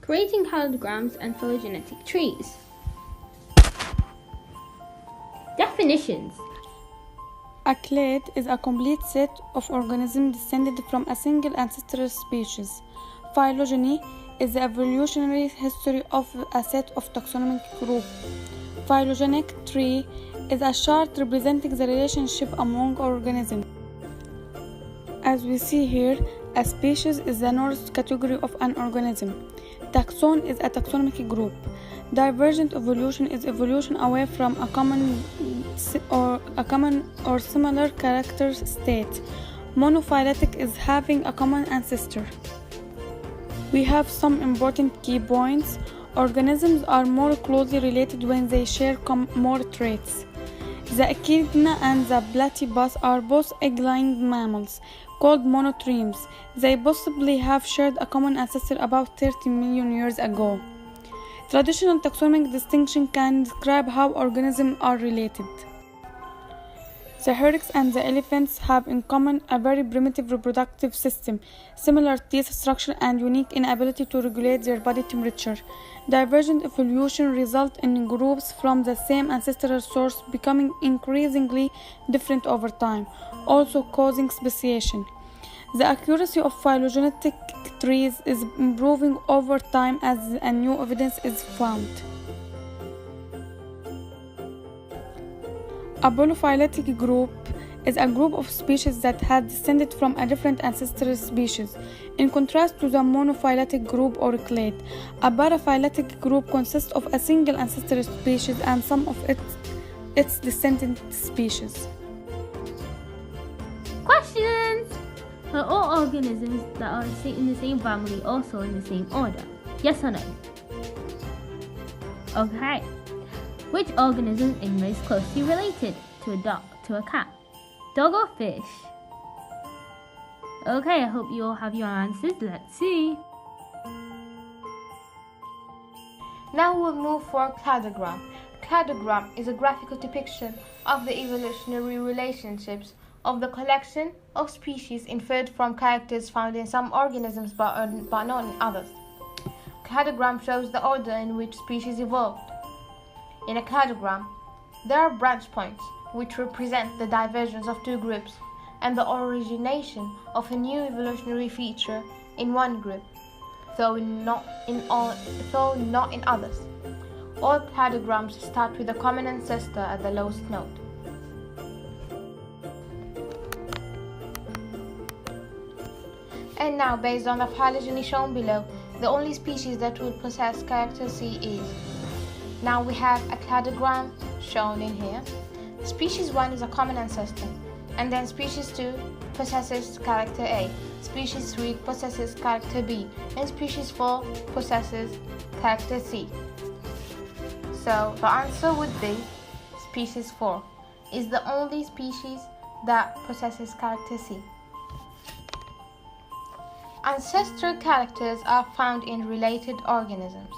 Creating cladograms and phylogenetic trees. Definitions. A clade is a complete set of organisms descended from a single ancestral species. Phylogeny is the evolutionary history of a set of taxonomic groups. Phylogenetic tree is a chart representing the relationship among organisms. As we see here, a species is the north category of an organism. Taxon is a taxonomic group. Divergent evolution is evolution away from a common or similar character state. Monophyletic is having a common ancestor. We have some important key points. Organisms are more closely related when they share more traits. The echidna and the platypus are both egg-laying mammals, called monotremes. They possibly have shared a common ancestor about 30 million years ago. Traditional taxonomic distinction can describe how organisms are related. The hyrax and the elephants have in common a very primitive reproductive system, similar teeth structure and unique inability to regulate their body temperature. Divergent evolution results in groups from the same ancestral source becoming increasingly different over time, also causing speciation. The accuracy of phylogenetic trees is improving over time as a new evidence is found. A monophyletic group is a group of species that had descended from a different ancestral species. In contrast to the monophyletic group or clade, a paraphyletic group consists of a single ancestral species and some of its descendant species. Questions! Are all organisms that are in the same family also in the same order? Yes or no? Okay. Which organism is most closely related to a dog, to a cat? Dog or fish? Okay, I hope you all have your answers. Let's see. Now we'll move for cladogram. Cladogram is a graphical depiction of the evolutionary relationships of the collection of species inferred from characters found in some organisms but not in others. Cladogram shows the order in which species evolved. In a cladogram, there are branch points which represent the divergence of two groups and the origination of a new evolutionary feature in one group, though not in others. All cladograms start with a common ancestor at the lowest node. And now, based on the phylogeny shown below, the only species that will possess character C is. Now we have a cladogram shown in here. Species 1 is a common ancestor, and then species 2 possesses character A, species 3 possesses character B, and species 4 possesses character C. So the answer would be species 4 is the only species that possesses character C. Ancestral characters are found in related organisms.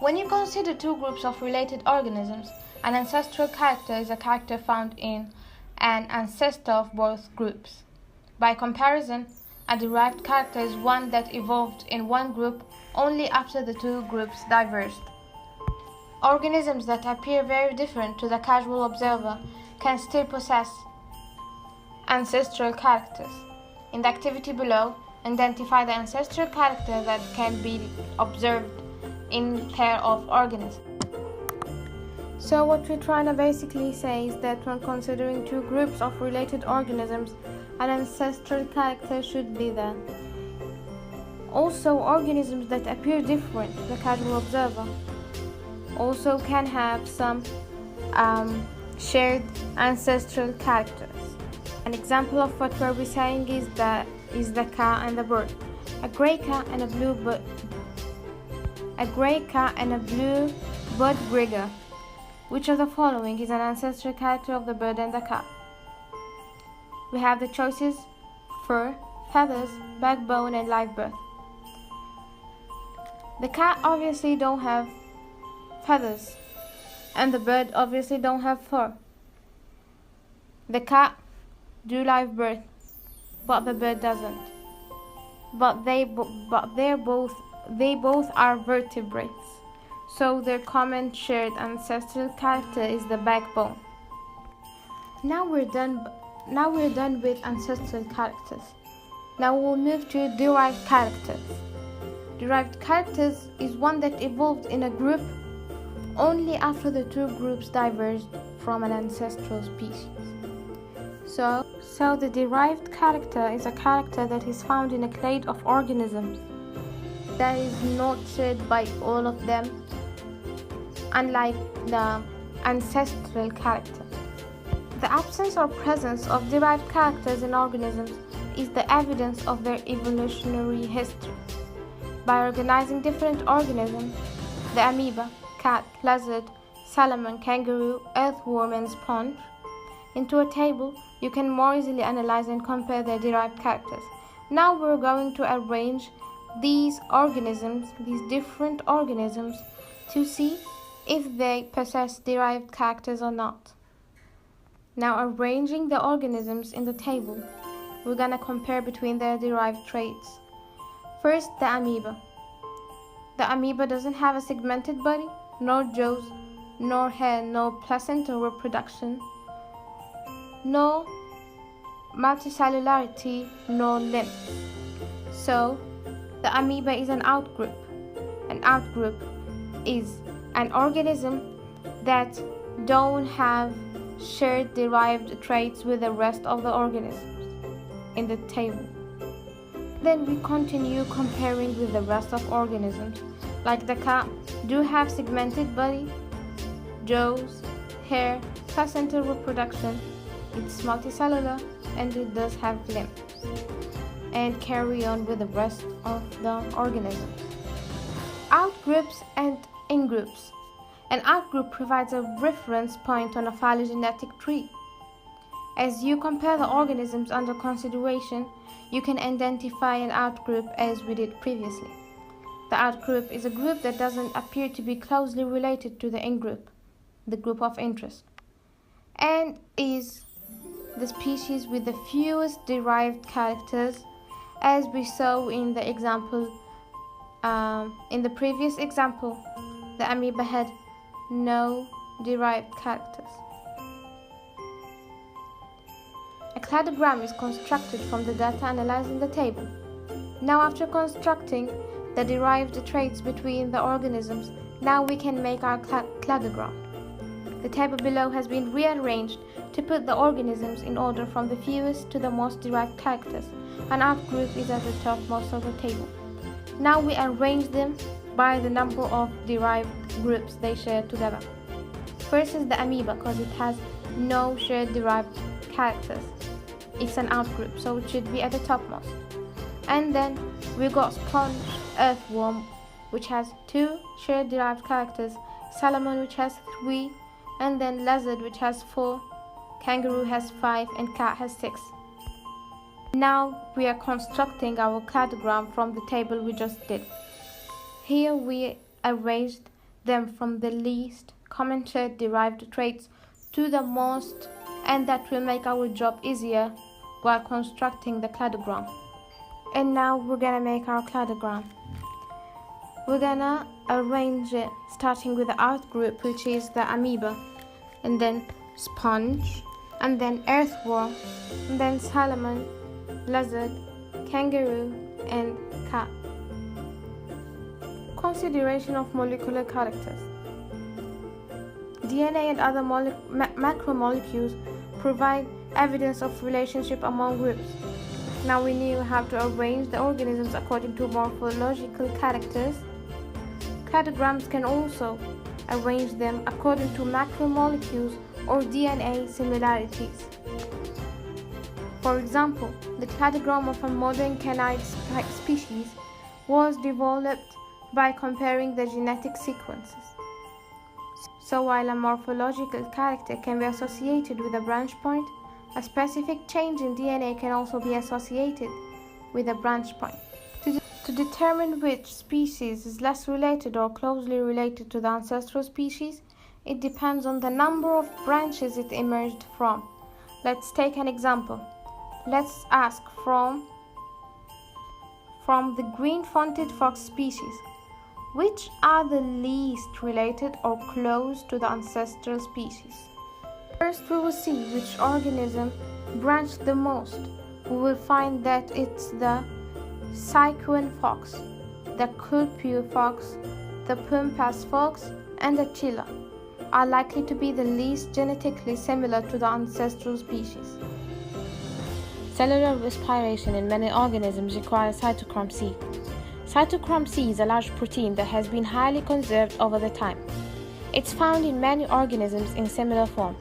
When you consider two groups of related organisms, an ancestral character is a character found in an ancestor of both groups. By comparison, a derived character is one that evolved in one group only after the two groups diverged. Organisms that appear very different to the casual observer can still possess ancestral characters. In the activity below, identify the ancestral character that can be observed in pair of organisms. So what we're trying to basically say is that when considering two groups of related organisms, an ancestral character should be there. Also, organisms that appear different to the casual observer also can have some shared ancestral characters. An example of what we're saying is the cat and the bird. A gray cat and a blue budgerigar. Which of the following is an ancestral character of the bird and the cat? We have the choices: fur, feathers, backbone, and live birth. The cat obviously don't have feathers, and the bird obviously don't have fur. The cat do live birth, but the bird doesn't. But they're both they both are vertebrates, so their common shared ancestral character is the backbone. Now we're done with ancestral characters. Now we'll move to derived characters. Derived characters is one that evolved in a group only after the two groups diverged from an ancestral species. So the derived character is a character that is found in a clade of organisms that is not shared by all of them, unlike the ancestral character. The absence or presence of derived characters in organisms is the evidence of their evolutionary history. By organizing different organisms, the amoeba, cat, lizard, salmon, kangaroo, earthworm, and sponge, into a table, you can more easily analyze and compare their derived characters. Now we're going to arrange these different organisms, to see if they possess derived characters or not. Now, arranging the organisms in the table, we're gonna compare between their derived traits. First, the amoeba. The amoeba doesn't have a segmented body, nor jaws, nor hair, nor placental reproduction, no multicellularity, nor limbs. So, the amoeba is an outgroup. An outgroup is an organism that don't have shared derived traits with the rest of the organisms in the table. Then we continue comparing with the rest of organisms, like the cat do have segmented body, jaws, hair, placental reproduction, it's multicellular, and it does have limbs, and carry on with the rest of the organisms. Outgroups and ingroups. An outgroup provides a reference point on a phylogenetic tree. As you compare the organisms under consideration, you can identify an outgroup as we did previously. The outgroup is a group that doesn't appear to be closely related to the ingroup, the group of interest, and is the species with the fewest derived characters, as we saw in the example. In the previous example, the amoeba had no derived characters. A cladogram is constructed from the data analyzed in the table. Now, after constructing the derived traits between the organisms, now we can make our cladogram. The table below has been rearranged to put the organisms in order from the fewest to the most derived characters. An outgroup is at the topmost of the table. Now we arrange them by the number of derived groups they share together. First is the amoeba, because it has no shared derived characters. It's an outgroup, so it should be at the topmost. And then we got sponge, earthworm, which has 2 shared derived characters, salmon, which has 3, and then lizard, which has 4, kangaroo has 5, and cat has 6. Now we are constructing our cladogram from the table we just did. Here we arranged them from the least common shared derived traits to the most, and that will make our job easier while constructing the cladogram. And now we're gonna make our cladogram. We're gonna arrange it starting with the outgroup, which is the amoeba, and then sponge, and then earthworm, and then salmon, lizard, kangaroo, and cat. Consideration of molecular characters. DNA and other macromolecules provide evidence of relationship among groups. Now we knew how to arrange the organisms according to morphological characters. Cladograms can also arrange them according to macromolecules or DNA similarities. For example, the cladogram of a modern canine species was developed by comparing the genetic sequences. So while a morphological character can be associated with a branch point, a specific change in DNA can also be associated with a branch point. To determine which species is less related or closely related to the ancestral species, it depends on the number of branches it emerged from. Let's take an example. Let's ask from from the green-fronted fox species. Which are the least related or close to the ancestral species? First, we will see which organism branched the most. We will find that it's the Sicuan fox, the Culpeper fox, the Pampas fox, and the Chilla are likely to be the least genetically similar to the ancestral species. Cellular respiration in many organisms requires cytochrome C. Cytochrome C is a large protein that has been highly conserved over the time. It's found in many organisms in similar form.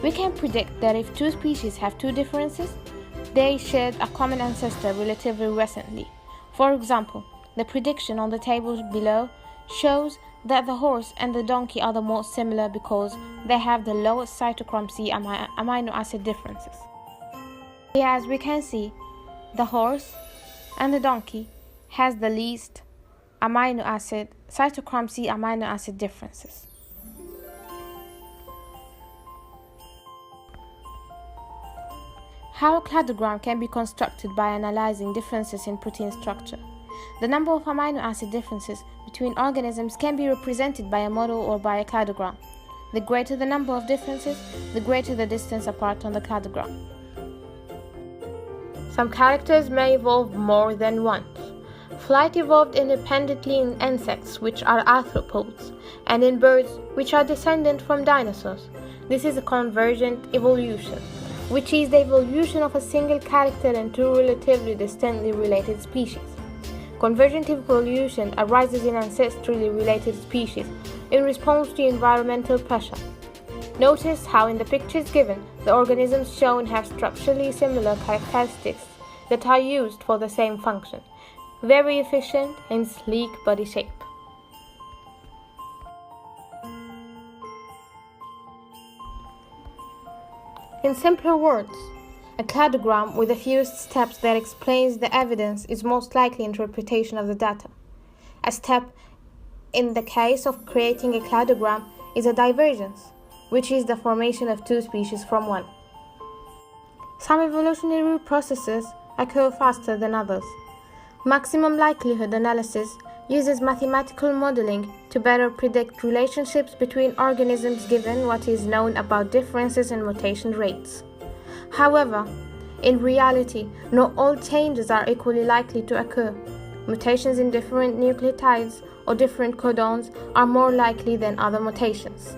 We can predict that if two species have two differences, they shared a common ancestor relatively recently. For example, the prediction on the table below shows that the horse and the donkey are the most similar because they have the lowest cytochrome C amino acid differences. As we can see, the horse and the donkey has the least cytochrome C amino acid differences. How a cladogram can be constructed by analyzing differences in protein structure. The number of amino acid differences between organisms can be represented by a model or by a cladogram. The greater the number of differences, the greater the distance apart on the cladogram. Some characters may evolve more than once. Flight evolved independently in insects, which are arthropods, and in birds, which are descendant from dinosaurs. This is a convergent evolution, which is the evolution of a single character in two relatively distantly related species. Convergent evolution arises in ancestrally related species in response to environmental pressure. Notice how in the pictures given, the organisms shown have structurally similar characteristics that are used for the same function. Very efficient and sleek body shape. In simpler words, a cladogram with a few steps that explains the evidence is most likely interpretation of the data. A step in the case of creating a cladogram is a divergence, which is the formation of two species from one. Some evolutionary processes occur faster than others. Maximum likelihood analysis uses mathematical modeling to better predict relationships between organisms given what is known about differences in mutation rates. However, in reality, not all changes are equally likely to occur. Mutations in different nucleotides or different codons are more likely than other mutations.